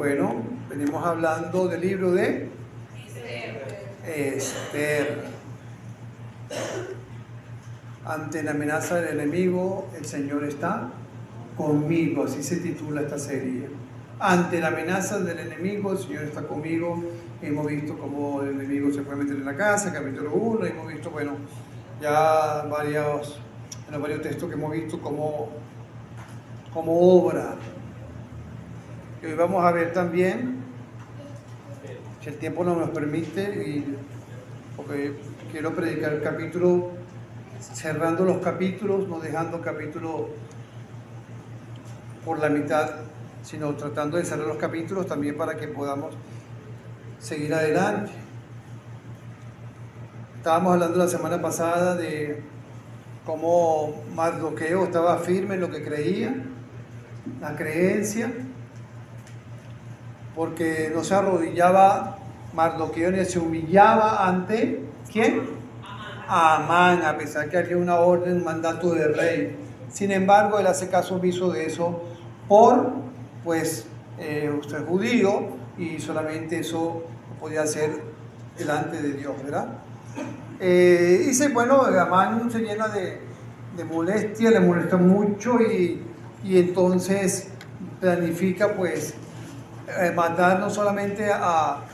Bueno, venimos hablando del libro de Esther. Ante la amenaza del enemigo, el Señor está conmigo, así se titula esta serie. Ante la amenaza del enemigo, el Señor está conmigo. Hemos visto cómo el enemigo se puede meter en la casa, capítulo 1, hemos visto, bueno, ya varios textos que hemos visto cómo obra. Y hoy vamos a ver también, si el tiempo no nos permite, porque quiero predicar el capítulo, cerrando los capítulos, no dejando capítulo por la mitad, sino tratando de cerrar los capítulos también para que podamos seguir adelante. Estábamos hablando la semana pasada de cómo Mardoqueo estaba firme en lo que creía, la creencia, porque no se arrodillaba Mardoqueo ni se humillaba ante ¿quién? Amán, a pesar que había una orden, un mandato del rey. Sin embargo, él hace caso omiso de eso usted es judío y solamente eso podía hacer delante de Dios, ¿verdad? Amán se llena de molestia, le molesta mucho y entonces planifica matar no solamente a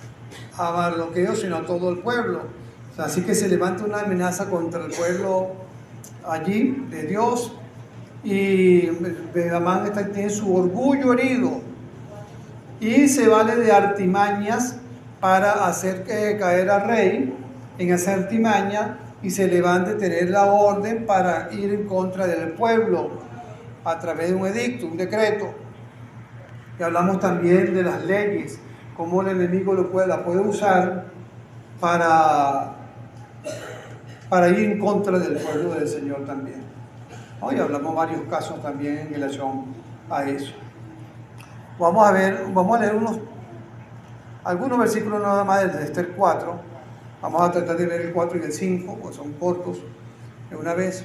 Mardoqueo, sino a todo el pueblo. Así que se levanta una amenaza contra el pueblo allí de Dios y Amán tiene su orgullo herido y se vale de artimañas para hacer caer al rey en esa artimaña y se levanta a tener la orden para ir en contra del pueblo a través de un edicto, un decreto. Y hablamos también de las leyes, cómo el enemigo la puede usar para ir en contra del pueblo del Señor también. Hoy hablamos varios casos también en relación a eso. Vamos a leer algunos versículos nada más de Esther 4. Vamos a tratar de leer el 4 y el 5, pues son cortos de una vez.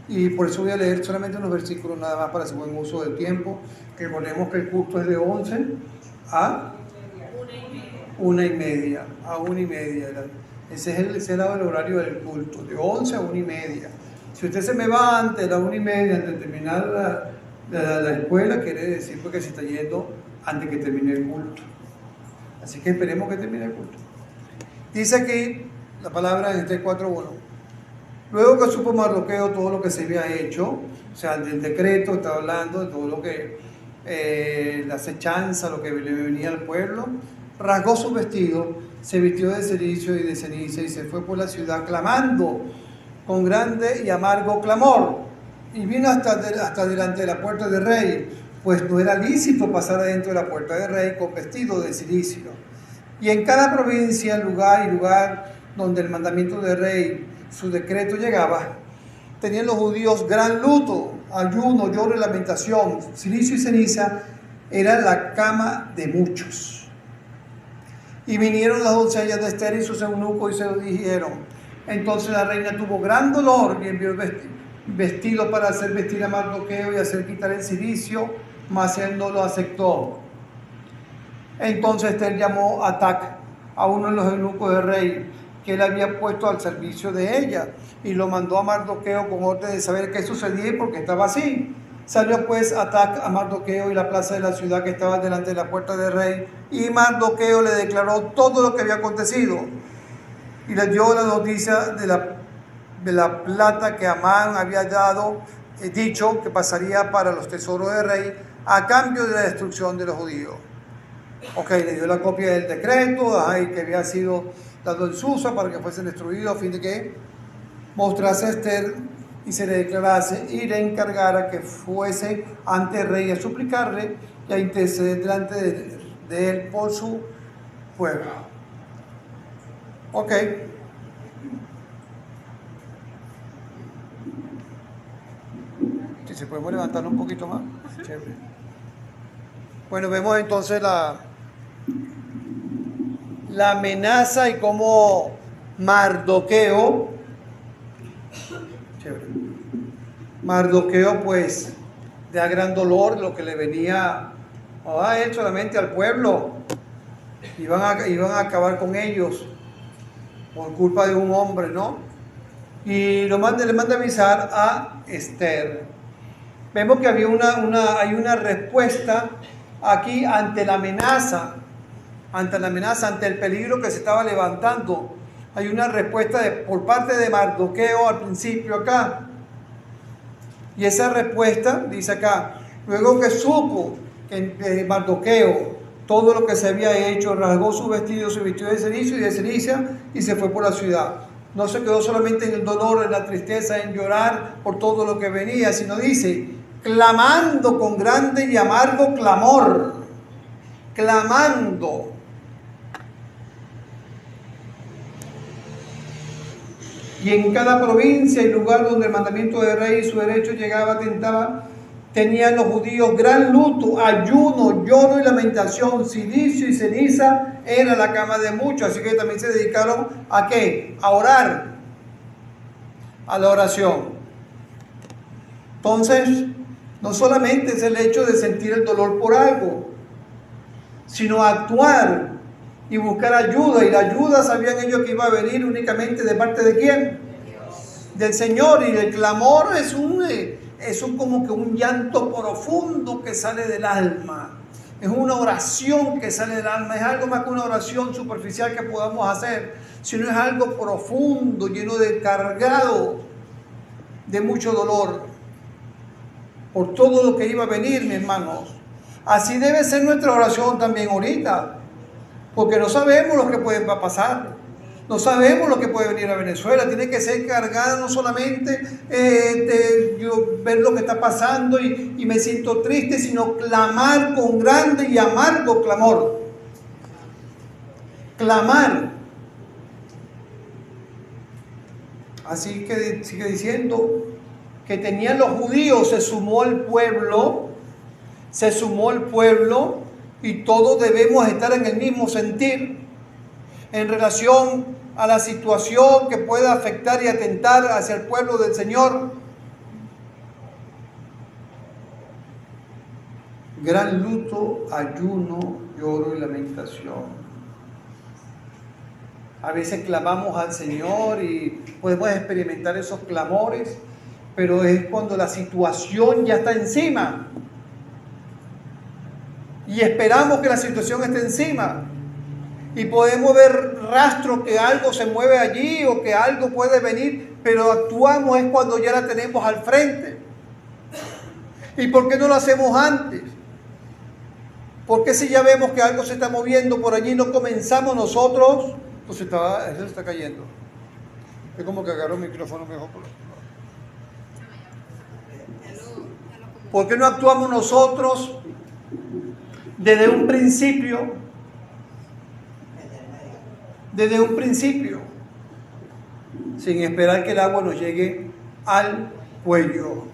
Y por eso voy a leer solamente unos versículos nada más para hacer buen uso del tiempo. Que ponemos que el culto es de 11 a 1:30. A 1:30. Ese es el horario del culto, de 11 a 1:30. Si usted se me va antes de la 1:30, antes de terminar la escuela, quiere decir porque se está yendo antes que termine el culto. Así que esperemos que termine el culto. Dice aquí la palabra en Esther 4:1. Luego que supo Mardoqueo todo lo que se había hecho, o sea, del decreto, está hablando de todo lo que, la acechanza, lo que le venía al pueblo, rasgó su vestido, se vistió de cilicio y de ceniza y se fue por la ciudad clamando con grande y amargo clamor. Y vino hasta delante de la puerta del rey, pues no era lícito pasar adentro de la puerta del rey con vestido de cilicio. Y en cada provincia, lugar donde el mandamiento del rey, su decreto llegaba, tenían los judíos gran luto, ayuno, lloro y lamentación. Cilicio y ceniza era la cama de muchos. Y vinieron las doncellas de Esther y sus eunucos y se lo dijeron. Entonces la reina tuvo gran dolor y envió vestido para hacer vestir a Mardoqueo y hacer quitar el cilicio, mas él no lo aceptó. Entonces Esther llamó a Tac, a uno de los eunucos del rey, que él había puesto al servicio de ella, y lo mandó a Mardoqueo con orden de saber qué sucedía y por qué estaba así. Salió pues Atac a Mardoqueo y la plaza de la ciudad que estaba delante de la puerta del rey, y Mardoqueo le declaró todo lo que había acontecido, y le dio la noticia de la plata que Amán había dicho que pasaría para los tesoros del rey a cambio de la destrucción de los judíos. Le dio la copia del decreto que había sido dado en Susa para que fuesen destruidos a fin de que mostrase a Esther y se le declarase y le encargara que fuese ante el rey a suplicarle y a interceder delante de él por su pueblo. Si podemos levantarlo un poquito más. Chévere. Bueno, vemos entonces la amenaza y cómo Mardoqueo, da gran dolor lo que le venía no a él solamente, al pueblo. Iban a acabar con ellos por culpa de un hombre, ¿no? Y le manda avisar a Esther. Vemos que había hay una respuesta aquí ante la amenaza, ante el peligro que se estaba levantando. Hay una respuesta por parte de Mardoqueo al principio acá. Y esa respuesta dice acá, luego que supo que Mardoqueo todo lo que se había hecho, rasgó su vestido de cenizo y de ceniza y se fue por la ciudad. No se quedó solamente en el dolor, en la tristeza, en llorar por todo lo que venía, sino dice, clamando con grande y amargo clamor, clamando. Y en cada provincia y lugar donde el mandamiento del rey y su derecho llegaba, atentaba, tenían los judíos gran luto, ayuno, lloro y lamentación, silicio y ceniza era la cama de muchos. Así que también se dedicaron a ¿qué? A orar, a la oración. Entonces, no solamente es el hecho de sentir el dolor por algo, sino actuar y buscar ayuda. Y la ayuda sabían ellos que iba a venir únicamente de parte de ¿quién? Del Señor. Y el clamor es como que un llanto profundo que sale del alma. Es una oración que sale del alma. Es algo más que una oración superficial que podamos hacer, sino es algo profundo, lleno de cargado de mucho dolor por todo lo que iba a venir, mis hermanos. Así debe ser nuestra oración también ahorita, porque no sabemos lo que puede pasar. No sabemos lo que puede venir a Venezuela. Tiene que ser cargada no solamente yo ver lo que está pasando y me siento triste, sino clamar con grande y amargo clamor. Clamar. Así que sigue diciendo que tenían los judíos, se sumó el pueblo y todos debemos estar en el mismo sentir en relación a la situación que pueda afectar y atentar hacia el pueblo del Señor. Gran luto, ayuno, lloro y lamentación. A veces clamamos al Señor y podemos experimentar esos clamores, pero es cuando la situación ya está encima. Y esperamos que la situación esté encima. Y podemos ver rastro que algo se mueve allí o que algo puede venir, pero actuamos es cuando ya la tenemos al frente. ¿Y por qué no lo hacemos antes? ¿Por qué si ya vemos que algo se está moviendo por allí no comenzamos nosotros? Pues eso se está cayendo. Es como que agarró el micrófono mejor. ¿Por qué no actuamos nosotros desde un principio? Desde un principio, sin esperar que el agua nos llegue al cuello.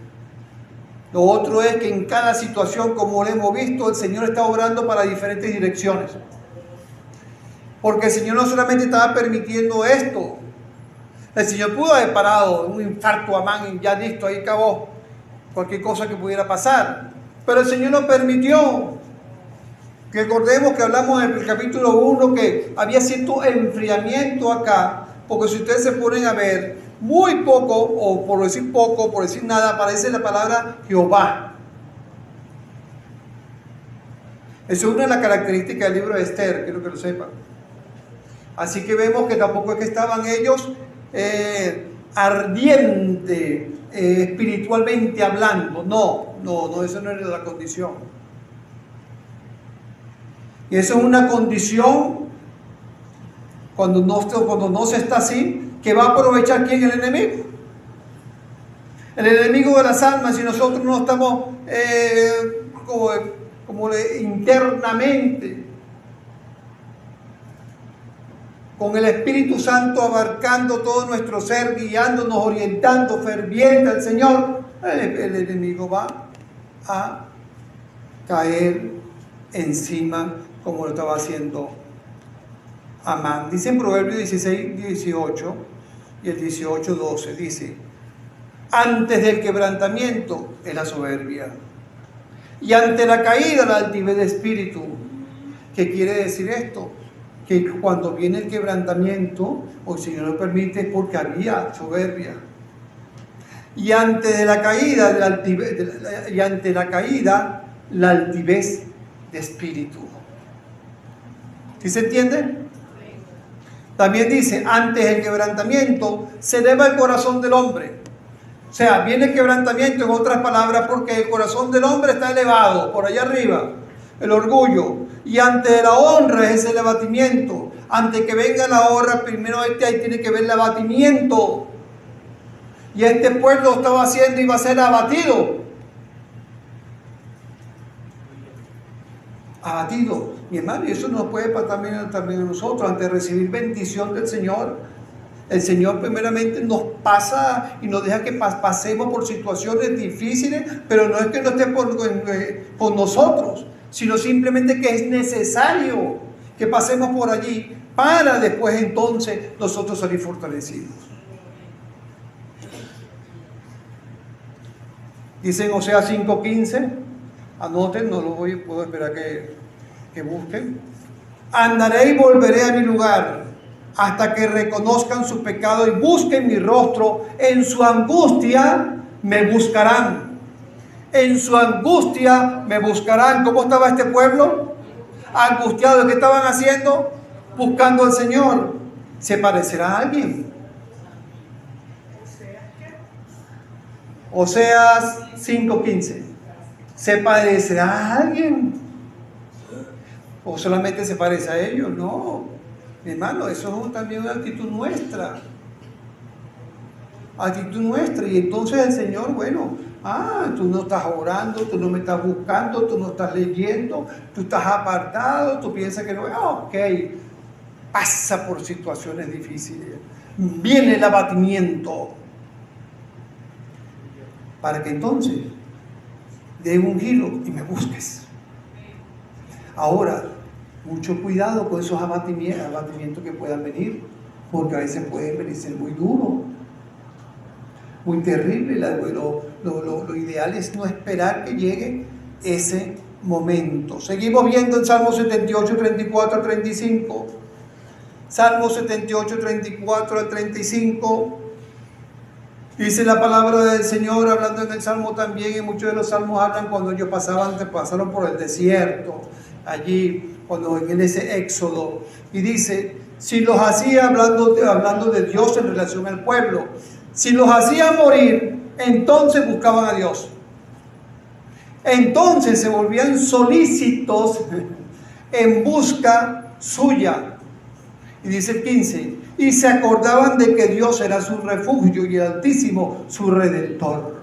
Lo otro es que en cada situación, como lo hemos visto, el Señor está obrando para diferentes direcciones. Porque el Señor no solamente estaba permitiendo esto. El Señor pudo haber parado un infarto a Amán y ya listo, ahí acabó cualquier cosa que pudiera pasar. Pero el Señor no permitió. Recordemos que hablamos en el capítulo 1 que había cierto enfriamiento acá, porque si ustedes se ponen a ver, muy poco, o por decir nada, aparece la palabra Jehová. Eso es una de las características del libro de Esther, quiero que lo sepan. Así que vemos que tampoco es que estaban ellos ardientes espiritualmente hablando. No, eso no era la condición. Y eso es una condición cuando no se está así, que va a aprovechar ¿quién? El enemigo. El enemigo de las almas, si nosotros no estamos internamente con el Espíritu Santo abarcando todo nuestro ser, guiándonos, orientando, ferviente al Señor, el enemigo va a caer encima como lo estaba haciendo Amán. Dice en Proverbios 16, 18 y el 18, 12, dice: antes del quebrantamiento es la soberbia, Y ante la caída, la altivez de espíritu. ¿Qué quiere decir esto? Que cuando viene el quebrantamiento, o el Señor lo permite, es porque había soberbia. Y ante la caída, la altivez de espíritu. ¿Sí se entiende? También dice, antes el quebrantamiento se eleva el corazón del hombre. O sea, viene el quebrantamiento, en otras palabras, porque el corazón del hombre está elevado, por allá arriba, el orgullo. Y ante la honra es el abatimiento. Antes que venga la honra, primero ahí tiene que ver el abatimiento. Y este pueblo estaba haciendo y iba a ser abatido. Abatido. Mi hermano, y eso nos puede pasar también a nosotros, antes de recibir bendición del Señor. El Señor primeramente nos pasa y nos deja que pasemos por situaciones difíciles, pero no es que no esté con nosotros, sino simplemente que es necesario que pasemos por allí para después entonces nosotros salir fortalecidos. Dice en Oseas 5:15, anoten, no lo puedo esperar que busquen. Andaré y volveré a mi lugar hasta que reconozcan su pecado y busquen mi rostro. En su angustia me buscarán. En su angustia me buscarán. ¿Cómo estaba este pueblo? Angustiado. ¿Qué estaban haciendo? Buscando al Señor. ¿Se parecerá a alguien? Oseas 5:15. ¿Se parecerá a alguien? ¿O solamente se parece a ellos? No, mi hermano, eso es también una actitud nuestra. Actitud nuestra. Y entonces el Señor, bueno, tú no estás orando, tú no me estás buscando, tú no estás leyendo, tú estás apartado, tú piensas que no. Ok, pasa por situaciones difíciles. Viene el abatimiento. Para que entonces dé un giro y me busques. Ahora, mucho cuidado con esos abatimientos que puedan venir, porque a veces pueden venir ser muy duros, muy terribles. Lo ideal es no esperar que llegue ese momento. Seguimos viendo en Salmo 78, 34 al 35. Salmo 78, 34 al 35. Dice la palabra del Señor, hablando en el Salmo también, y muchos de los salmos hablan cuando ellos pasaron por el desierto, allí, cuando en ese éxodo. Y dice, si los hacía, hablando de Dios en relación al pueblo, si los hacía morir, entonces buscaban a Dios. Entonces se volvían solícitos en busca suya. Y dice el 15, y se acordaban de que Dios era su refugio y el Altísimo su Redentor.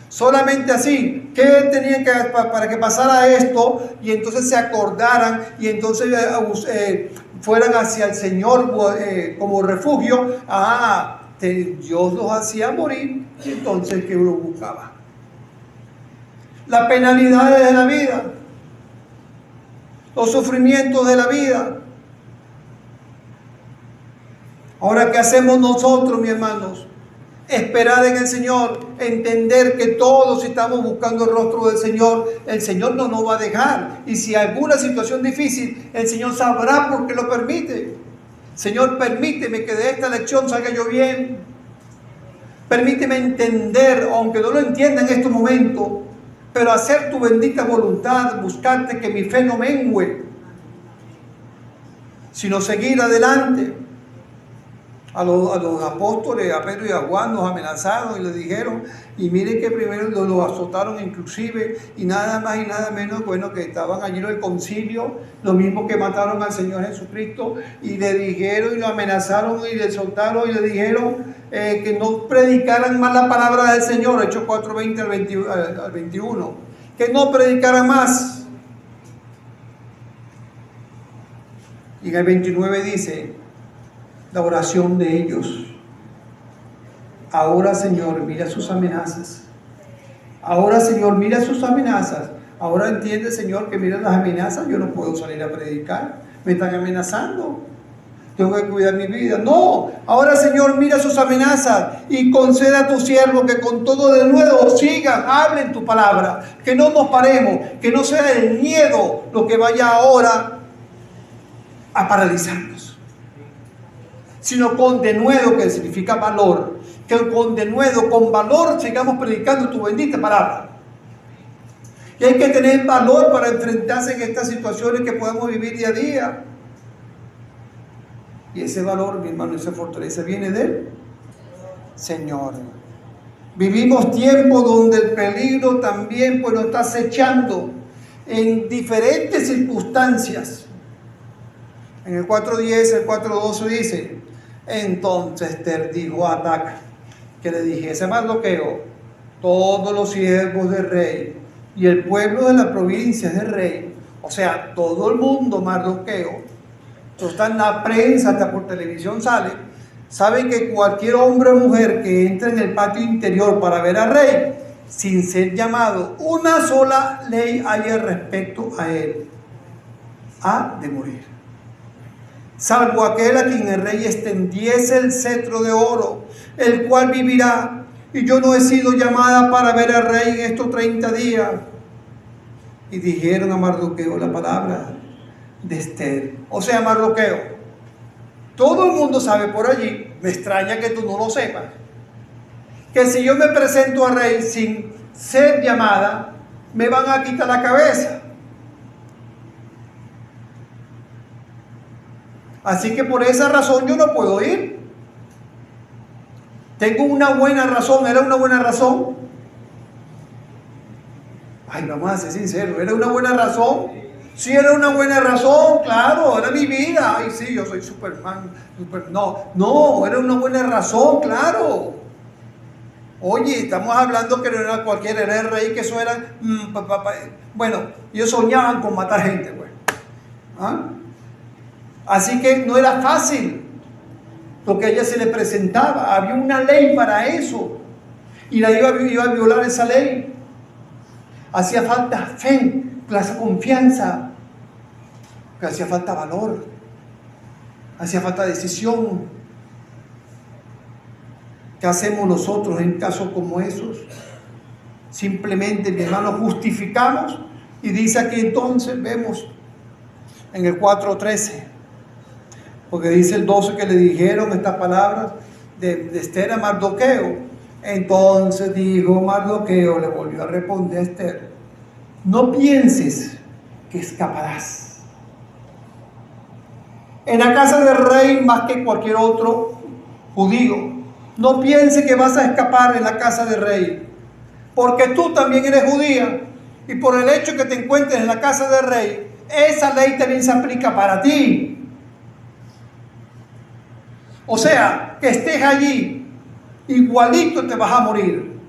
Solamente así, ¿qué tenían que hacer para que pasara esto? Y entonces se acordaran y entonces fueran hacia el Señor como refugio. Dios los hacía morir y entonces ¿qué lo buscaba? Las penalidades de la vida, los sufrimientos de la vida. Ahora, ¿qué hacemos nosotros, mis hermanos? Esperar en el Señor, entender que todos estamos buscando el rostro del Señor. El Señor no nos va a dejar. Y si hay alguna situación difícil, el Señor sabrá por qué lo permite. Señor, permíteme que de esta lección salga yo bien. Permíteme entender, aunque no lo entienda en este momento, pero hacer tu bendita voluntad, buscarte que mi fe no mengüe, sino seguir adelante. A los apóstoles, a Pedro y a Juan, los amenazaron y les dijeron, y miren que primero los azotaron inclusive, y nada más y nada menos, bueno, que estaban allí en el concilio, los mismos que mataron al Señor Jesucristo, y le dijeron y lo amenazaron y le soltaron y le dijeron que no predicaran más la palabra del Señor, Hechos 4:20 al 21, que no predicaran más. Y en el 29 dice, la oración de ellos. Ahora, Señor, mira sus amenazas. Ahora, Señor, mira sus amenazas. Ahora entiende, Señor, que mira las amenazas. Yo no puedo salir a predicar. Me están amenazando. tengo que cuidar mi vida. No, ahora Señor, mira sus amenazas y conceda a tu siervo que con todo de nuevo sigan, hablen tu palabra, que no nos paremos, que no sea el miedo lo que vaya ahora a paralizarnos, sino con denuedo, que significa valor, que con denuedo, con valor sigamos predicando tu bendita palabra. Y hay que tener valor para enfrentarse en estas situaciones que podemos vivir día a día. Y ese valor, mi hermano, esa fortaleza viene del Señor. Vivimos tiempos donde el peligro también pues nos está acechando en diferentes circunstancias. En el 4:10, el 4:12 dice: entonces Esther dijo a Hatac que le dijese a Mardoqueo: todos los siervos del rey y el pueblo de la provincia del rey, o sea, todo el mundo, Mardoqueo, esto está en la prensa, hasta por televisión sale, sabe que cualquier hombre o mujer que entre en el patio interior para ver al rey, sin ser llamado, una sola ley hay respecto a él: ha de morir, salvo aquel a quien el rey extendiese el cetro de oro, el cual vivirá. Y yo no he sido llamada para ver al rey en estos 30 días. Y dijeron a Mardoqueo la palabra de Esther. O sea, Mardoqueo, todo el mundo sabe por allí, me extraña que tú no lo sepas, que si yo me presento al rey sin ser llamada, me van a quitar la cabeza. Así que por esa razón yo no puedo ir. Tengo una buena razón. ¿Era una buena razón? Ay, vamos a ser sinceros, ¿era una buena razón? Sí, era una buena razón, claro, era mi vida. Ay, sí, yo soy Superman. No, era una buena razón, claro. Oye, estamos hablando que no era cualquiera, era el rey, que eso era... Bueno, ellos soñaban con matar gente, pues. ¿Ah? Así que no era fácil lo que a ella se le presentaba. Había una ley para eso y la iba a violar esa ley. Hacía falta fe, confianza, que hacía falta valor, hacía falta decisión. ¿Qué hacemos nosotros en casos como esos? Simplemente, mi hermano, justificamos. Y dice aquí entonces, vemos en el 4:13, porque dice el 12 que le dijeron estas palabras de Esther a Mardoqueo. Entonces dijo Mardoqueo, le volvió a responder a Esther: no pienses que escaparás en la casa del rey más que cualquier otro judío. No pienses que vas a escapar en la casa del rey, porque tú también eres judía, y por el hecho que te encuentres en la casa del rey, esa ley también se aplica para ti. O sea, que estés allí, igualito te vas a morir,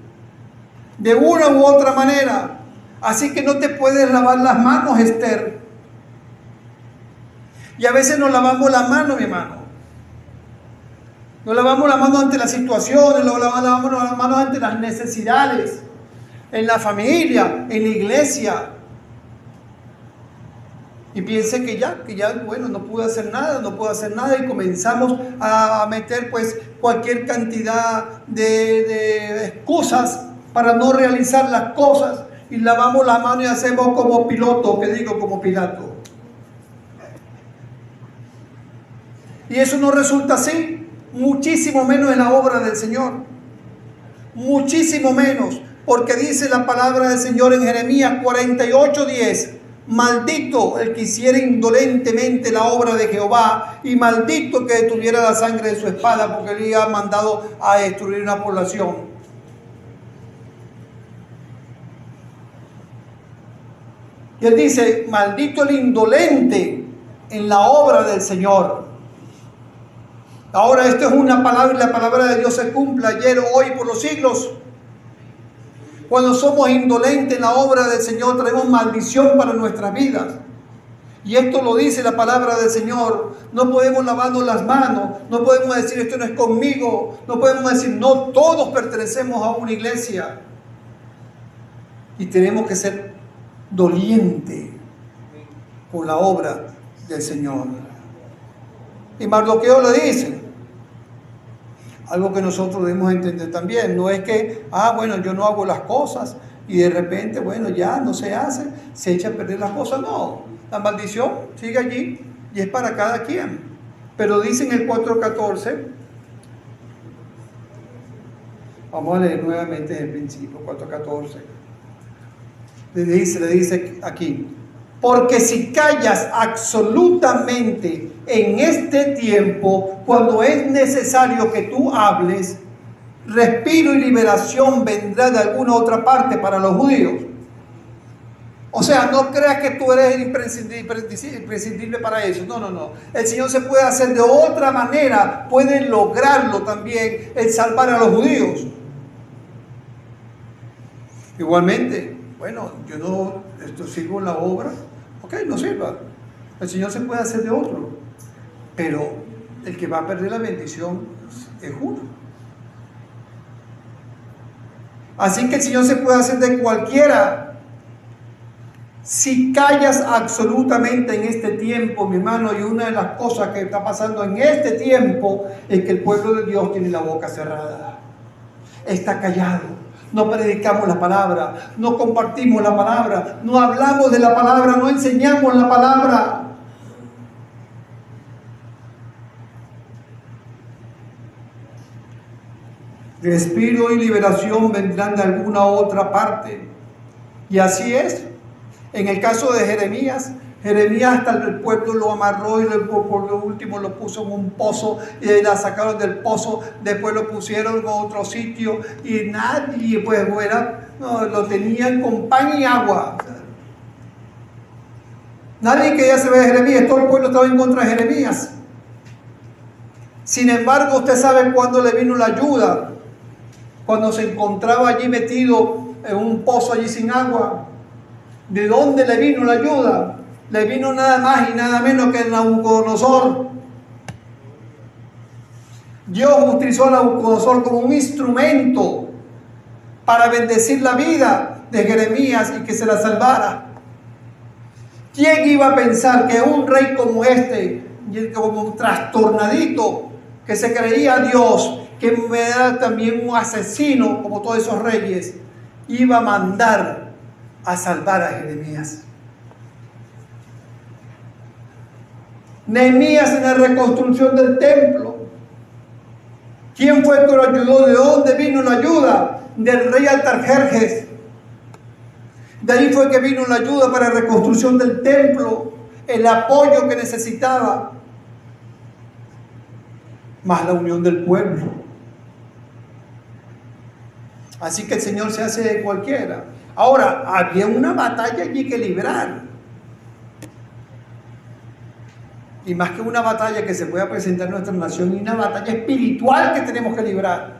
de una u otra manera. Así que no te puedes lavar las manos, Esther. Y a veces nos lavamos las manos, mi hermano. Nos lavamos las manos ante las situaciones, nos lavamos las manos ante las necesidades, en la familia, en la iglesia. Y piense que ya, bueno, no puedo hacer nada, y comenzamos a meter pues cualquier cantidad de excusas para no realizar las cosas, y lavamos las manos y hacemos como Pilato, como Pilato. Y eso no resulta así, muchísimo menos en la obra del Señor, muchísimo menos, porque dice la palabra del Señor en Jeremías 48:10: maldito el que hiciera indolentemente la obra de Jehová, y maldito el que detuviera la sangre de su espada, porque él ha mandado a destruir una población. Y él dice: maldito el indolente en la obra del Señor. Ahora, esto es una palabra, y la palabra de Dios se cumple ayer, hoy, por los siglos. Cuando somos indolentes en la obra del Señor, traemos maldición para nuestras vidas. Y esto lo dice la palabra del Señor. No podemos lavarnos las manos, no podemos decir esto no es conmigo, no podemos decir no, todos pertenecemos a una iglesia. Y tenemos que ser dolientes por la obra del Señor. Y Mardoqueo le dice, algo que nosotros debemos entender también, no es que, bueno, yo no hago las cosas y de repente, bueno, ya no se hace, se echa a perder las cosas. No, la maldición sigue allí y es para cada quien. Pero dice en el 4:14, vamos a leer nuevamente desde el principio, 4:14. Le dice aquí, porque si callas absolutamente en este tiempo, cuando es necesario que tú hables, respiro y liberación vendrá de alguna otra parte para los judíos. O sea, no creas que tú eres imprescindible para eso. No, no, no. El Señor se puede hacer de otra manera, puede lograrlo también, el salvar a los judíos. Igualmente, bueno, yo no sigo la obra, ok, no sirva. El Señor se puede hacer de otro, pero el que va a perder la bendición es uno. Así que el Señor se puede hacer de cualquiera. Si callas absolutamente en este tiempo, mi hermano, y una de las cosas que está pasando en este tiempo es que el pueblo de Dios tiene la boca cerrada, está callado. No predicamos la palabra, no compartimos la palabra, no hablamos de la palabra, no enseñamos la palabra. Respiro y liberación vendrán de alguna otra parte. Y así es. En el caso de Jeremías hasta el pueblo lo amarró y por lo último lo puso en un pozo y la sacaron del pozo, después lo pusieron en otro sitio y nadie pues lo tenían con pan y agua. Nadie quería saber de Jeremías, todo el pueblo estaba en contra de Jeremías. Sin embargo, usted sabe cuándo le vino la ayuda, cuando se encontraba allí metido en un pozo allí sin agua. ¿De dónde le vino la ayuda? Le vino nada más y nada menos que el Nabucodonosor. Dios utilizó a Nabucodonosor como un instrumento para bendecir la vida de Jeremías y que se la salvara. ¿Quién iba a pensar que un rey como este, como un trastornadito, que se creía Dios, que era también un asesino como todos esos reyes, iba a mandar a salvar a Jeremías? Nehemías en la reconstrucción del templo, ¿quién fue que lo ayudó? ¿De dónde vino la ayuda? Del rey Artajerjes. De ahí fue que vino la ayuda para la reconstrucción del templo, el apoyo que necesitaba, más la unión del pueblo. Así que el Señor se hace de cualquiera. Ahora, había una batalla allí que librar. Y más que una batalla que se pueda presentar en nuestra nación, y una batalla espiritual que tenemos que librar.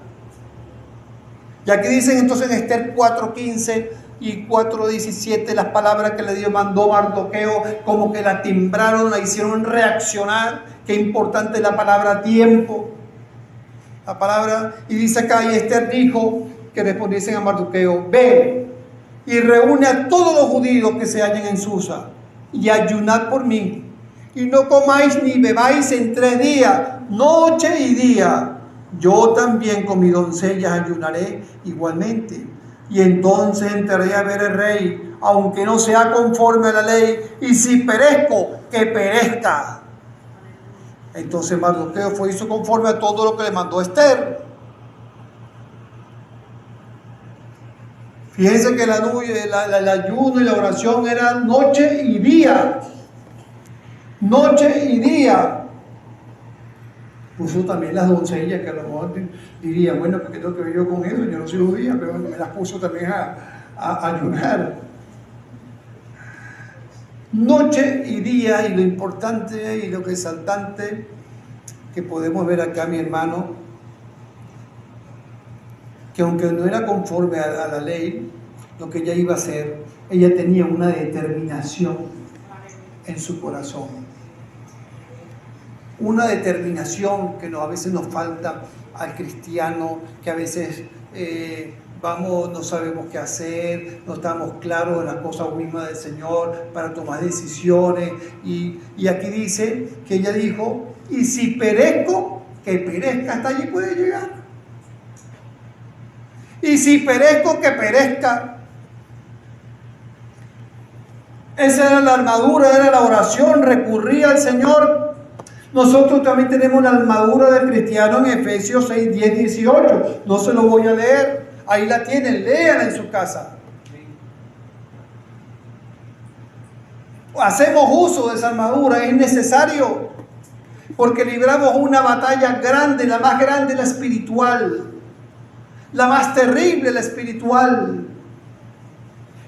Y aquí dicen entonces en Esther 4:15 y 4:17 las palabras que le dio, mandó Mardoqueo, como que la timbraron, la hicieron reaccionar. Qué importante es la palabra tiempo. La palabra, y dice acá, y Esther dijo, que respondiesen a Mardoqueo, ve y reúne a todos los judíos que se hallen en Susa y ayunad por mí, y no comáis ni bebáis en 3 días, noche y día. Yo también con mis doncellas ayunaré igualmente, y entonces entraré a ver al rey, aunque no sea conforme a la ley, y si perezco, que perezca. Entonces Mardoqueo hizo conforme a todo lo que le mandó Esther. Fíjense que el ayuno y la oración eran noche y día. Noche y día. Puso también las doncellas, que a lo mejor dirían, bueno, ¿por qué tengo que ver yo con eso? Yo no soy judía, pero me las puso también a ayunar. Noche y día, y lo importante y lo exaltante que podemos ver acá, mi hermano, que aunque no era conforme a la ley, lo que ella iba a hacer, ella tenía una determinación en su corazón. Una determinación que a veces nos falta al cristiano, que a veces vamos, no sabemos qué hacer, no estamos claros en las cosas mismas del Señor para tomar decisiones. Y aquí dice que ella dijo, y si perezco, que perezca, hasta allí puede llegar. Y si perezco, que perezca. Esa era la armadura, era la oración, recurría al Señor. Nosotros también tenemos la armadura del cristiano en Efesios 6, 10, 18. No se lo voy a leer. Ahí la tienen, léanla en su casa. Hacemos uso de esa armadura, es necesario, porque libramos una batalla grande, la más grande, la espiritual, la más terrible, la espiritual.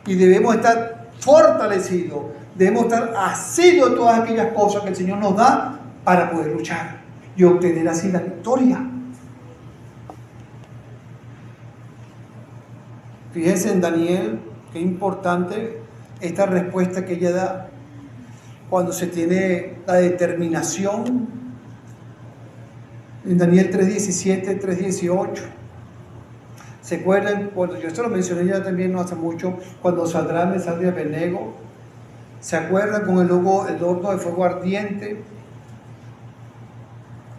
Y debemos estar fortalecidos, debemos estar asidos de todas aquellas cosas que el Señor nos da para poder luchar y obtener así la victoria. Fíjense en Daniel, qué importante esta respuesta que ella da cuando se tiene la determinación. En Daniel 3:17, 3:18. ¿Se acuerdan? Cuando yo esto lo mencioné ya también no hace mucho, cuando Sadrach, Mesach y Abednego, ¿se acuerdan con el horno de fuego ardiente?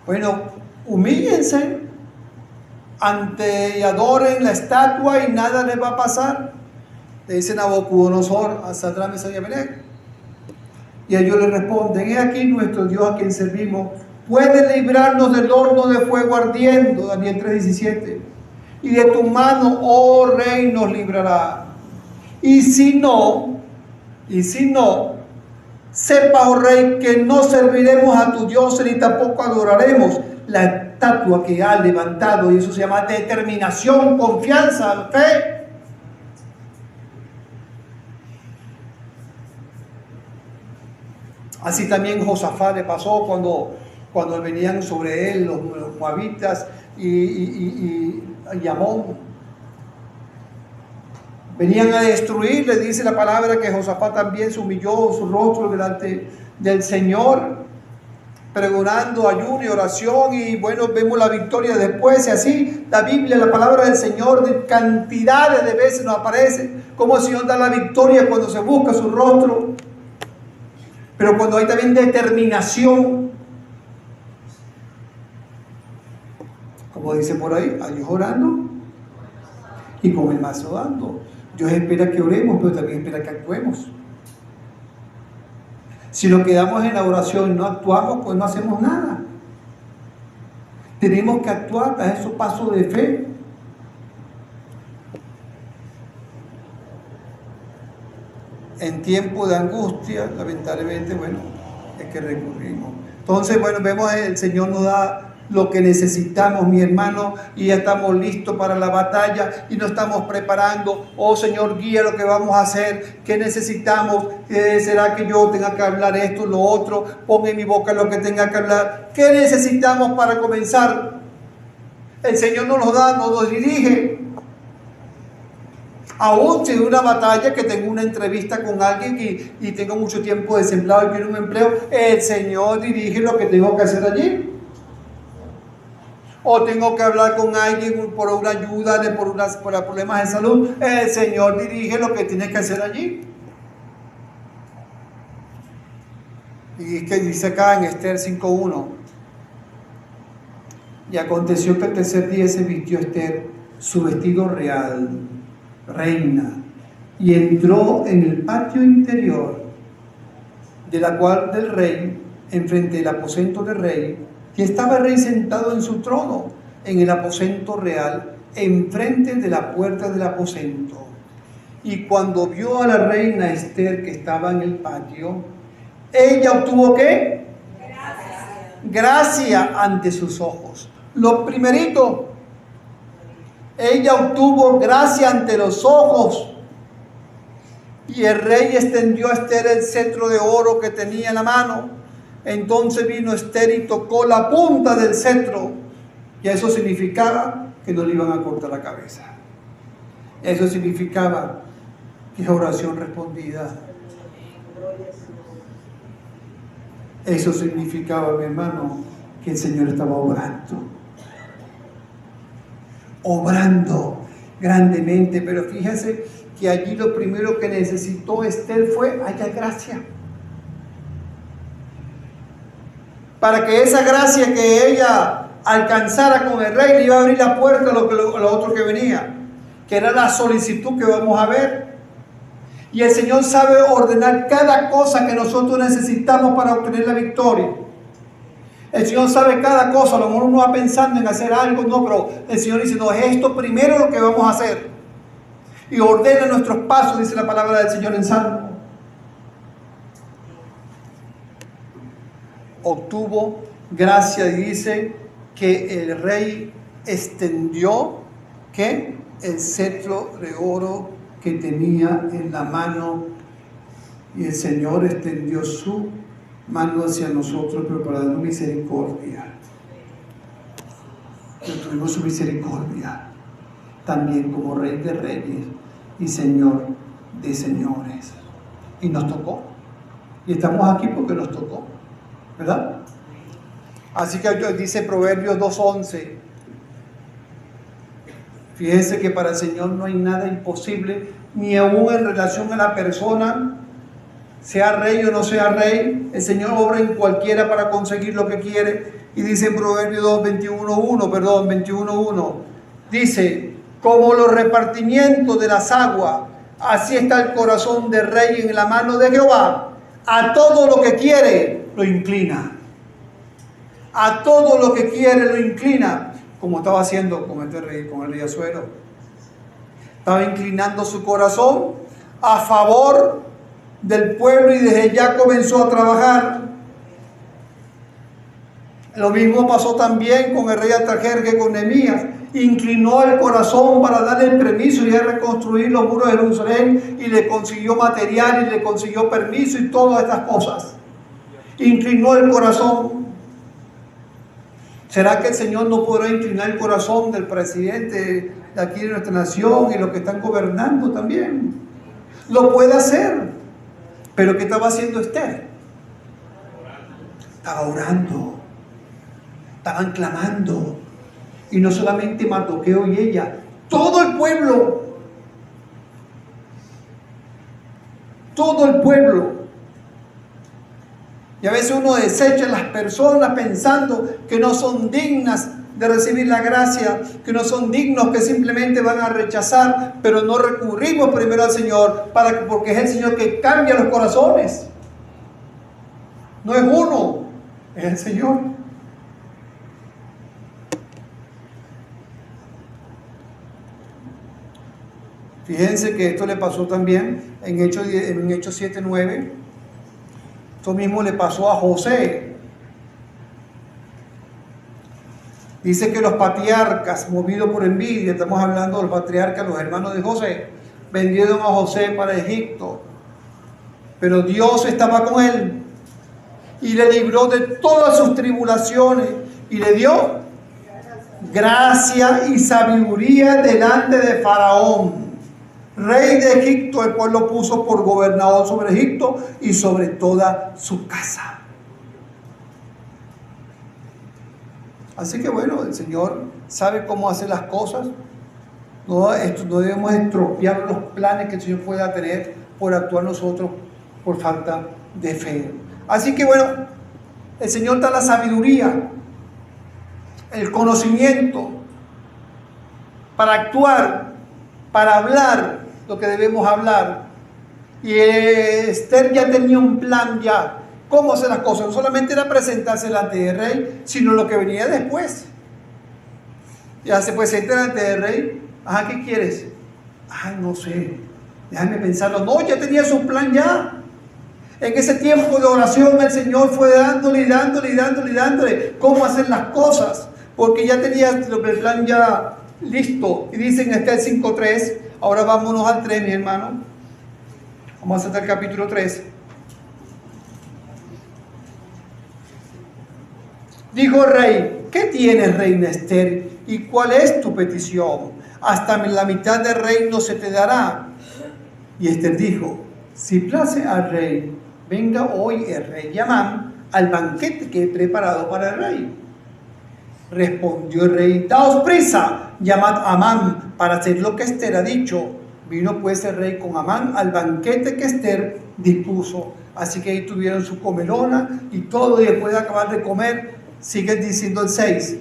Bueno, humíllense ante y adoren la estatua y nada les va a pasar. Le dice Nabucodonosor a Sadrach, Mesach y Abednego. Y ellos le responden, he aquí nuestro Dios a quien servimos puede librarnos del horno de fuego ardiendo, Daniel 3:17, y de tu mano, oh rey, nos librará. Y si no, sepa, oh rey, que no serviremos a tu Dios ni tampoco adoraremos la estatua que ha levantado. Y eso se llama determinación, confianza, fe. Así también Josafat le pasó cuando venían sobre él los moabitas y Amón. Venían a destruirle, dice la palabra que Josafat también se humilló su rostro delante del Señor, pregonando ayuno y oración, y bueno, vemos la victoria después. Y así la Biblia, la palabra del Señor, de cantidades de veces nos aparece como el Señor da la victoria cuando se busca su rostro. Pero cuando hay también determinación, como dice por ahí, a Dios orando y con el mazo dando. Dios espera que oremos, pero también espera que actuemos. Si nos quedamos en la oración y no actuamos, pues no hacemos nada. Tenemos que actuar a esos pasos de fe. En tiempo de angustia, lamentablemente, bueno, es que recurrimos. Entonces, bueno, vemos el Señor nos da lo que necesitamos, mi hermano, y ya estamos listos para la batalla y nos estamos preparando. Oh Señor, guía lo que vamos a hacer, qué necesitamos, será que yo tenga que hablar esto, lo otro, ponga en mi boca lo que tenga que hablar, qué necesitamos para comenzar. El Señor nos lo da, nos lo dirige. Aún si en una batalla que tengo una entrevista con alguien y tengo mucho tiempo desempleado y quiero un empleo, el Señor dirige lo que tengo que hacer allí. O tengo que hablar con alguien por una ayuda, por problemas de salud, el Señor dirige lo que tiene que hacer allí. Y es que dice acá en Esther 5:1, y aconteció que el tercer día se vistió Esther su vestido real, reina, y entró en el patio interior de la cual del rey, enfrente del aposento del rey, y estaba el rey sentado en su trono, en el aposento real, enfrente de la puerta del aposento. Y cuando vio a la reina Esther que estaba en el patio, ella obtuvo ¿qué? Gracia ante sus ojos. Lo primerito, ella obtuvo gracia ante los ojos. Y el rey extendió a Esther el cetro de oro que tenía en la mano. Entonces vino Esther y tocó la punta del cetro. Y eso significaba que no le iban a cortar la cabeza. Eso significaba que es oración respondida. Eso significaba, mi hermano, que el Señor estaba obrando. Obrando. grandemente. Pero fíjese que allí lo primero que necesitó Esther fue hallar gracia. Para que esa gracia que ella alcanzara con el rey le iba a abrir la puerta a lo otro que venía, que era la solicitud que vamos a ver. Y el Señor sabe ordenar cada cosa que nosotros necesitamos para obtener la victoria. El Señor sabe cada cosa. A lo mejor uno va pensando en hacer algo, no, pero el Señor dice, no, es esto primero lo que vamos a hacer. Y ordena nuestros pasos, dice la palabra del Señor en Salmo. Obtuvo gracia y dice que el rey extendió, ¿qué? El cetro de oro que tenía en la mano, y el Señor extendió su mano hacia nosotros, pero para darnos misericordia. Y tuvimos su misericordia también como Rey de Reyes y Señor de Señores. Y nos tocó. Y estamos aquí porque nos tocó, ¿verdad? Así que dice Proverbios 2:11. Fíjense que para el Señor no hay nada imposible, ni aún en relación a la persona, sea rey o no sea rey. El Señor obra en cualquiera para conseguir lo que quiere. Y dice en Proverbios 21:1, dice, como los repartimientos de las aguas, así está el corazón del rey en la mano de Jehová. A todo lo que quiere, lo inclina. A todo lo que quiere, lo inclina. Como estaba haciendo con el rey Asuero. Estaba inclinando su corazón a favor del pueblo y desde ya comenzó a trabajar. Lo mismo pasó también con el rey Artajerjes, con Nehemías. Inclinó el corazón para darle el permiso y a reconstruir los muros de Jerusalén, y le consiguió material y le consiguió permiso y todas estas cosas. Inclinó el corazón. ¿Será que el Señor no podrá inclinar el corazón del presidente de aquí de nuestra nación y los que están gobernando también? Lo puede hacer. Pero ¿qué estaba haciendo Esther? Estaba orando. Estaban clamando. Y no solamente Mardoqueo y ella, todo el pueblo. Todo el pueblo. Y a veces uno desecha a las personas pensando que no son dignas de recibir la gracia, que no son dignos, que simplemente van a rechazar, pero no recurrimos primero al Señor, porque es el Señor que cambia los corazones. No es uno, es el Señor. Fíjense que esto le pasó también en Hechos 7:9. Esto mismo le pasó a José. Dice que los patriarcas, movidos por envidia, estamos hablando de los patriarcas, los hermanos de José, vendieron a José para Egipto. Pero Dios estaba con él y le libró de todas sus tribulaciones y le dio gracia y sabiduría delante de Faraón, rey de Egipto, el cual lo puso por gobernador sobre Egipto y sobre toda su casa. Así que bueno, el Señor sabe cómo hacer las cosas. No debemos estropear los planes que el Señor pueda tener por actuar nosotros por falta de fe. Así que bueno, el Señor da la sabiduría, el conocimiento para actuar, para hablar lo que debemos hablar. Y Esther ya tenía un plan ya. ¿Cómo hacer las cosas? No solamente era presentarse delante del rey, sino lo que venía después. Ya se presenta delante del rey. Ajá, ¿qué quieres? Ay, no sé. Déjame pensarlo. No, ya tenía su plan ya. En ese tiempo de oración el Señor fue dándole cómo hacer las cosas. Porque ya tenía el plan ya listo. Y dice en Esther 5:3. Ahora vámonos al 3, mi hermano. Vamos a saltar el capítulo 3. Dijo el rey: ¿qué tienes, reina Esther? ¿Y cuál es tu petición? Hasta la mitad del reino se te dará. Y Esther dijo: si place al rey, venga hoy el rey Amán al banquete que he preparado para el rey. Respondió el rey: daos prisa, llamad a Amán para hacer lo que Ester ha dicho. Vino pues el rey con Amán al banquete que Ester dispuso. Así que ahí tuvieron su comelona y todo, y después de acabar de comer, sigue diciendo el 6.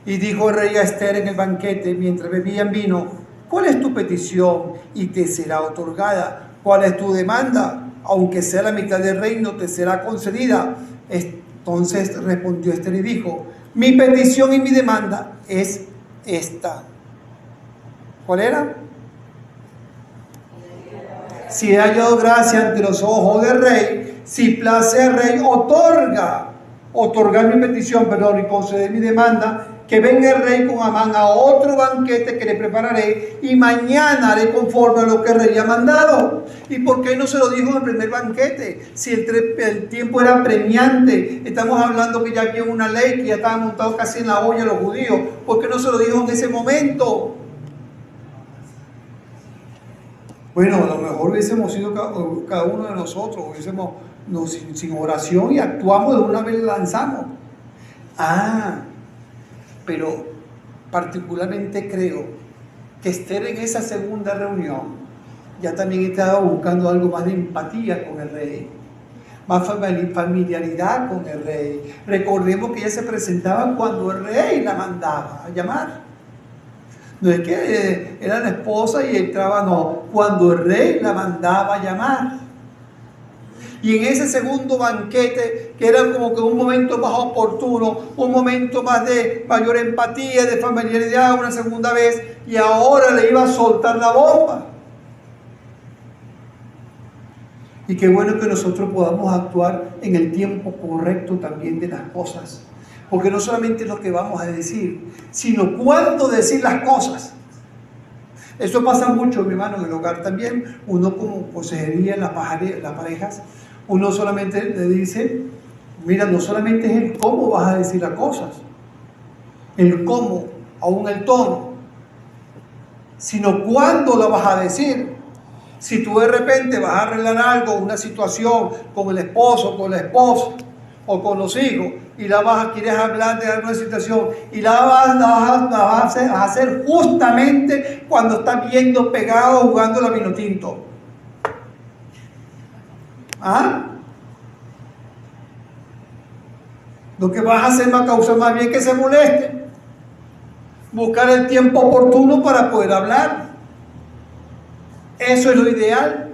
Y dijo el rey a Ester en el banquete, mientras bebían vino: ¿cuál es tu petición? Y te será otorgada. ¿Cuál es tu demanda? Aunque sea la mitad del reino, te será concedida. Entonces respondió Ester y dijo: mi petición y mi demanda es esta. ¿Cuál era? Si he hallado gracia ante los ojos del rey, si place al rey, otorgar mi petición, y conceder mi demanda, que venga el rey con Amán a otro banquete que le prepararé, y mañana haré conforme a lo que el rey ha mandado. ¿Y por qué no se lo dijo en el primer banquete? Si el tiempo era premiante, estamos hablando que ya había una ley, que ya estaban montados casi en la olla los judíos. ¿Por qué no se lo dijo en ese momento? Bueno, a lo mejor hubiésemos sido cada uno de nosotros, sin oración, y actuamos de una vez, lanzamos. Pero particularmente creo que Ester en esa segunda reunión ya también estaba buscando algo más de empatía con el rey, más familiaridad con el rey. Recordemos que ella se presentaba cuando el rey la mandaba a llamar. No es que era la esposa y entraba, no, cuando el rey la mandaba a llamar. Y en ese segundo banquete, que era como que un momento más oportuno, un momento más de mayor empatía, de familiaridad, una segunda vez, y ahora le iba a soltar la bomba. Y qué bueno que nosotros podamos actuar en el tiempo correcto también de las cosas. Porque no solamente es lo que vamos a decir, sino cuándo decir las cosas. Eso pasa mucho, mi hermano, en el hogar también. Uno, como consejería en las parejas, uno solamente le dice, mira, no solamente es el cómo vas a decir las cosas, el cómo, aún el tono, sino cuándo lo vas a decir. Si tú de repente vas a arreglar algo, una situación con el esposo, con la esposa o con los hijos, y quieres hablar de alguna situación y la vas a hacer justamente cuando estás viendo pegado jugando la vino tinto. Lo que vas a hacer va a causar más bien que se moleste. Buscar el tiempo oportuno para poder hablar. Eso es lo ideal.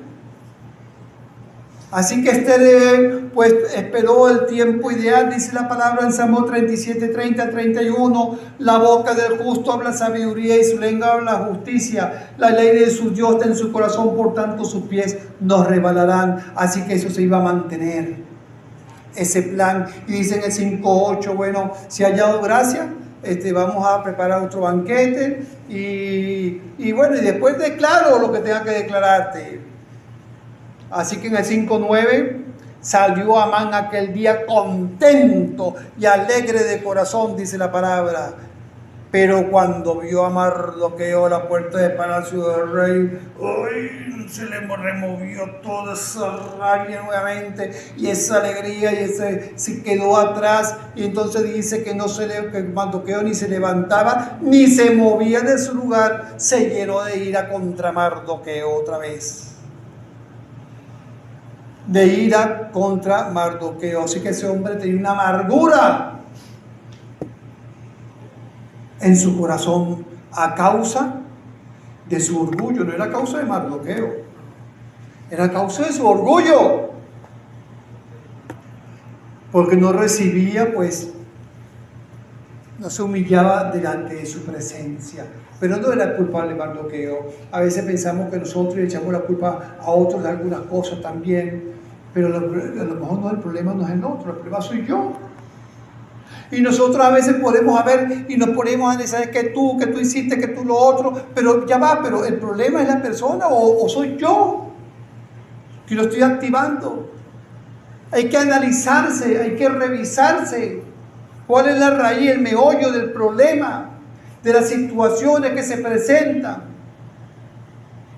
Así que pues esperó el tiempo ideal, dice la palabra en Salmo 37, 30, 31. La boca del justo habla sabiduría y su lengua habla justicia. La ley de su Dios está en su corazón, por tanto sus pies no resbalarán. Así que eso se iba a mantener, ese plan. Y dice en el 5:8, bueno, si ha hallado gracia, vamos a preparar otro banquete y bueno, y después declaro lo que tenga que declararte. Así que en el 5:9 salió Amán aquel día contento y alegre de corazón, dice la palabra. Pero cuando vio a Mardoqueo la puerta del palacio del rey, se le removió toda esa rabia nuevamente y esa alegría, y se quedó atrás. Y entonces dice que Mardoqueo ni se levantaba ni se movía de su lugar. Se llenó de ira contra Mardoqueo otra vez. De ira contra Mardoqueo. Así que ese hombre tenía una amargura en su corazón a causa de su orgullo. No era causa de Mardoqueo, era causa de su orgullo, porque no recibía, pues no se humillaba delante de su presencia. Pero no era culpable Mardoqueo. A veces pensamos que nosotros le echamos la culpa a otros de algunas cosas también, pero a lo mejor no, el problema no es el otro, el problema soy yo. Y nosotros a veces podemos ver y nos ponemos a decir que tú hiciste, que tú lo otro, pero ya va, pero el problema es la persona o soy yo que lo estoy activando. Hay que analizarse, hay que revisarse cuál es la raíz, el meollo del problema, de las situaciones que se presentan.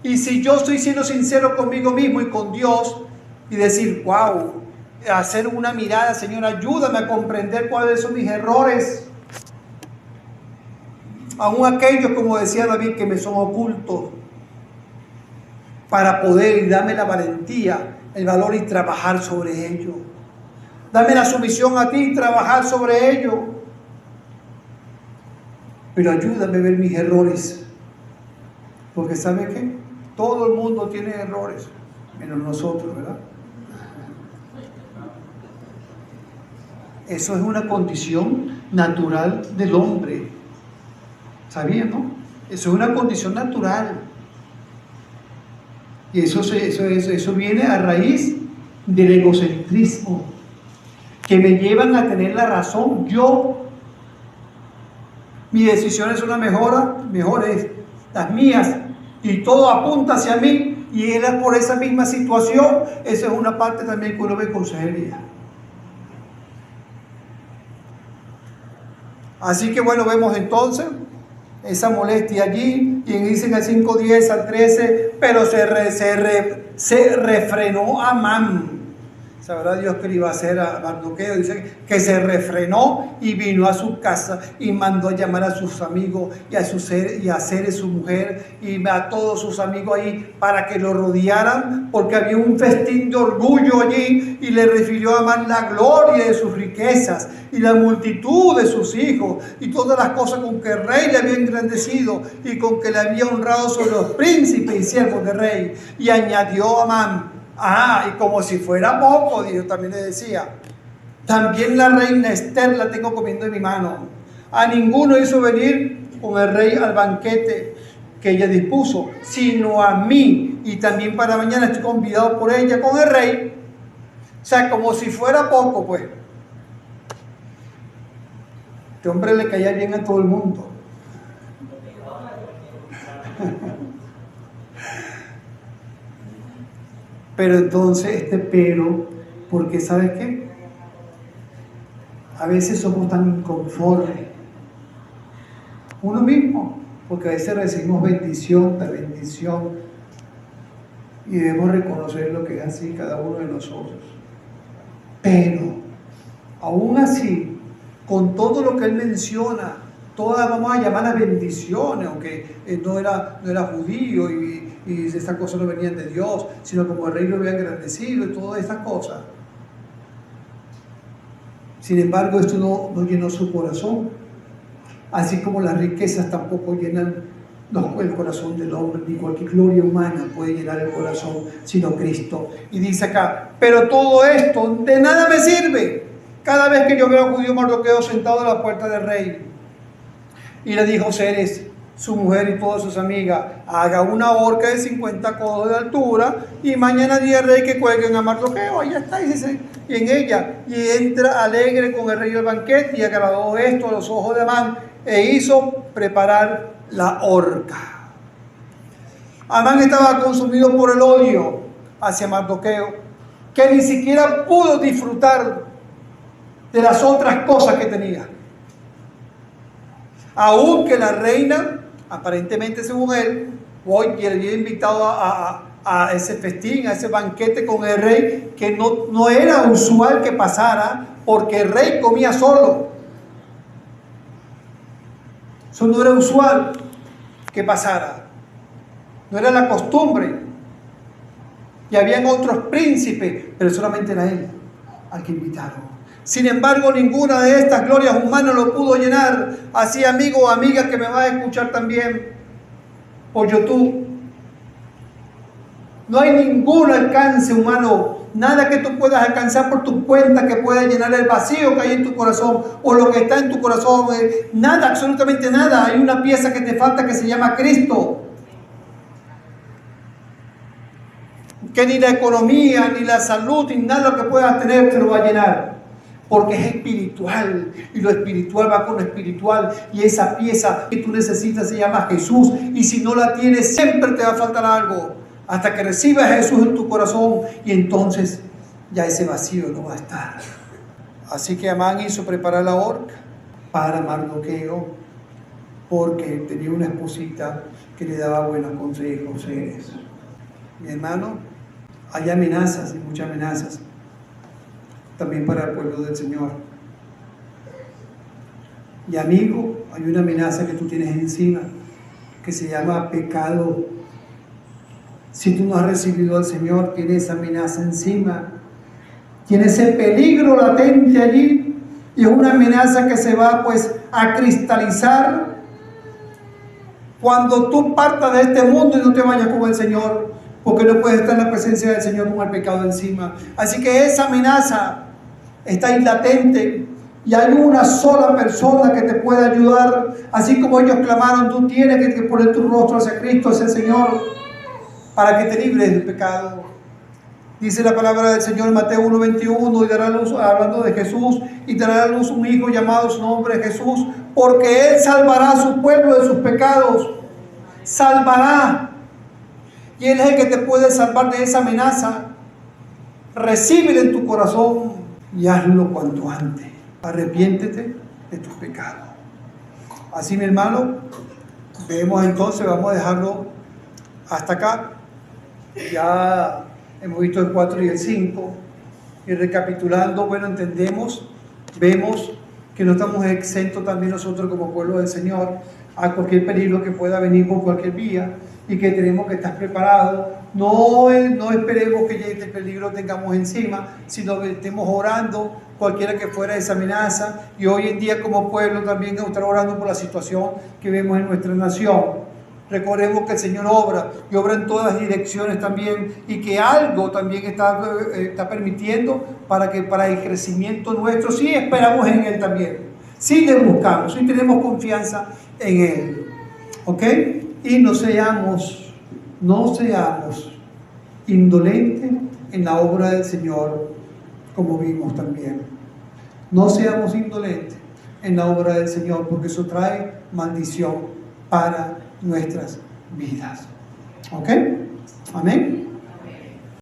Y si yo estoy siendo sincero conmigo mismo y con Dios y decir, wow, hacer una mirada, Señor, ayúdame a comprender cuáles son mis errores. aún aquellos, como decía David, que me son ocultos, para poder y darme la valentía, el valor y trabajar sobre ello. Dame la sumisión a ti y trabajar sobre ello. Pero ayúdame a ver mis errores. Porque ¿sabe qué? Todo el mundo tiene errores, menos nosotros, ¿verdad? Eso es una condición natural del hombre. ¿Sabían, no? Eso es una condición natural. Y eso viene a raíz del egocentrismo, que me llevan a tener la razón. Mis decisiones son las mejores, las mías, y todo apunta hacia mí, y era por esa misma situación. Esa es una parte también que uno ve con seria. Así que bueno, vemos entonces esa molestia allí, y dicen al 5:10 al 13, pero se refrenó Amán. Sabrá Dios que le iba a hacer a Mardoqueo. Dice que se refrenó y vino a su casa y mandó a llamar a sus amigos y a Zeres su mujer y a todos sus amigos ahí para que lo rodearan, porque había un festín de orgullo allí, y le refirió a Amán la gloria de sus riquezas y la multitud de sus hijos y todas las cosas con que el rey le había engrandecido y con que le había honrado sobre los príncipes y siervos del rey. Y añadió Amán: y como si fuera poco, Dios también le decía, también la reina Esther la tengo comiendo en mi mano. A ninguno hizo venir con el rey al banquete que ella dispuso, sino a mí, y también para mañana estoy convidado por ella con el rey. O sea, como si fuera poco, pues. Este hombre le caía bien a todo el mundo. Pero entonces porque ¿sabes qué? A veces somos tan inconformes. Uno mismo, porque a veces recibimos bendición tras bendición, y debemos reconocer lo que es así cada uno de nosotros. Pero, aún así, con todo lo que él menciona, todas vamos a llamar las bendiciones, aunque no era judío y estas cosas no venían de Dios, sino como el rey lo había agradecido y todas estas cosas. Sin embargo, esto no llenó su corazón, así como las riquezas tampoco llenan el corazón del hombre, ni cualquier gloria humana puede llenar el corazón, sino Cristo. Y dice acá: pero todo esto de nada me sirve cada vez que yo veo a judío Mardoqueo sentado a la puerta del rey. Y le dijo Zeres, su mujer y todas sus amigas: haga una horca de 50 codos de altura, y mañana día el rey que cuelguen a Mardoqueo. Ahí está, dice, y en ella. Y entra alegre con el rey al banquete, y agradó esto a los ojos de Amán, e hizo preparar la horca. Amán estaba consumido por el odio hacia Mardoqueo, que ni siquiera pudo disfrutar de las otras cosas que tenía. Aunque la reina, aparentemente según él, hoy le había invitado a ese festín, a ese banquete con el rey, que no era usual que pasara, porque el rey comía solo. Eso no era usual que pasara, no era la costumbre. Y habían otros príncipes, pero solamente era él al que invitaron. Sin embargo, ninguna de estas glorias humanas lo pudo llenar. Así, amigo o amiga que me va a escuchar también por YouTube, no hay ningún alcance humano, nada que tú puedas alcanzar por tu cuenta que pueda llenar el vacío que hay en tu corazón o lo que está en tu corazón. Nada, absolutamente nada. Hay una pieza que te falta que se llama Cristo, que ni la economía, ni la salud, ni nada que puedas tener te lo va a llenar. Porque es espiritual, y lo espiritual va con lo espiritual, y esa pieza que tú necesitas se llama Jesús, y si no la tienes siempre te va a faltar algo, hasta que recibas a Jesús en tu corazón, y entonces ya ese vacío no va a estar. Así que Amán hizo preparar la horca para Mardoqueo, porque tenía una esposita que le daba buenos consejos. Mi hermano, hay amenazas y muchas amenazas también para el pueblo del Señor. Y amigo, hay una amenaza que tú tienes encima, que se llama pecado. Si tú no has recibido al Señor, tienes esa amenaza encima. Tienes ese peligro latente allí. Y es una amenaza que se va pues a cristalizar cuando tú partas de este mundo y no te vayas con el Señor, porque no puedes estar en la presencia del Señor con el pecado encima. Así que esa amenaza está ahí latente y hay una sola persona que te puede ayudar. Así como ellos clamaron, tú tienes que poner tu rostro hacia Cristo, hacia el Señor, para que te libres del pecado. Dice la palabra del Señor en Mateo 1:21, y dará a luz, hablando de Jesús, y dará a luz un hijo llamado su nombre Jesús, porque Él salvará a su pueblo de sus pecados. Salvará. Y Él es el que te puede salvar de esa amenaza. Recíbelo en tu corazón y hazlo cuanto antes. Arrepiéntete de tus pecados. Así, mi hermano, vemos entonces, vamos a dejarlo hasta acá. Ya hemos visto el 4 y el 5. Y recapitulando, bueno, entendemos, vemos que no estamos exentos también nosotros como pueblo del Señor a cualquier peligro que pueda venir por cualquier vía, y que tenemos que estar preparados. No esperemos que este peligro tengamos encima, sino que estemos orando cualquiera que fuera esa amenaza, y hoy en día como pueblo también estar orando por la situación que vemos en nuestra nación. Recordemos que el Señor obra, y obra en todas las direcciones también, y que algo también está permitiendo para el crecimiento nuestro. Sí esperamos en Él también, sí le buscamos, sí tenemos confianza en Él, ¿ok? Y no seamos indolentes en la obra del Señor, como vimos también. No seamos indolentes en la obra del Señor, porque eso trae maldición para nuestras vidas. ¿Ok? Amén.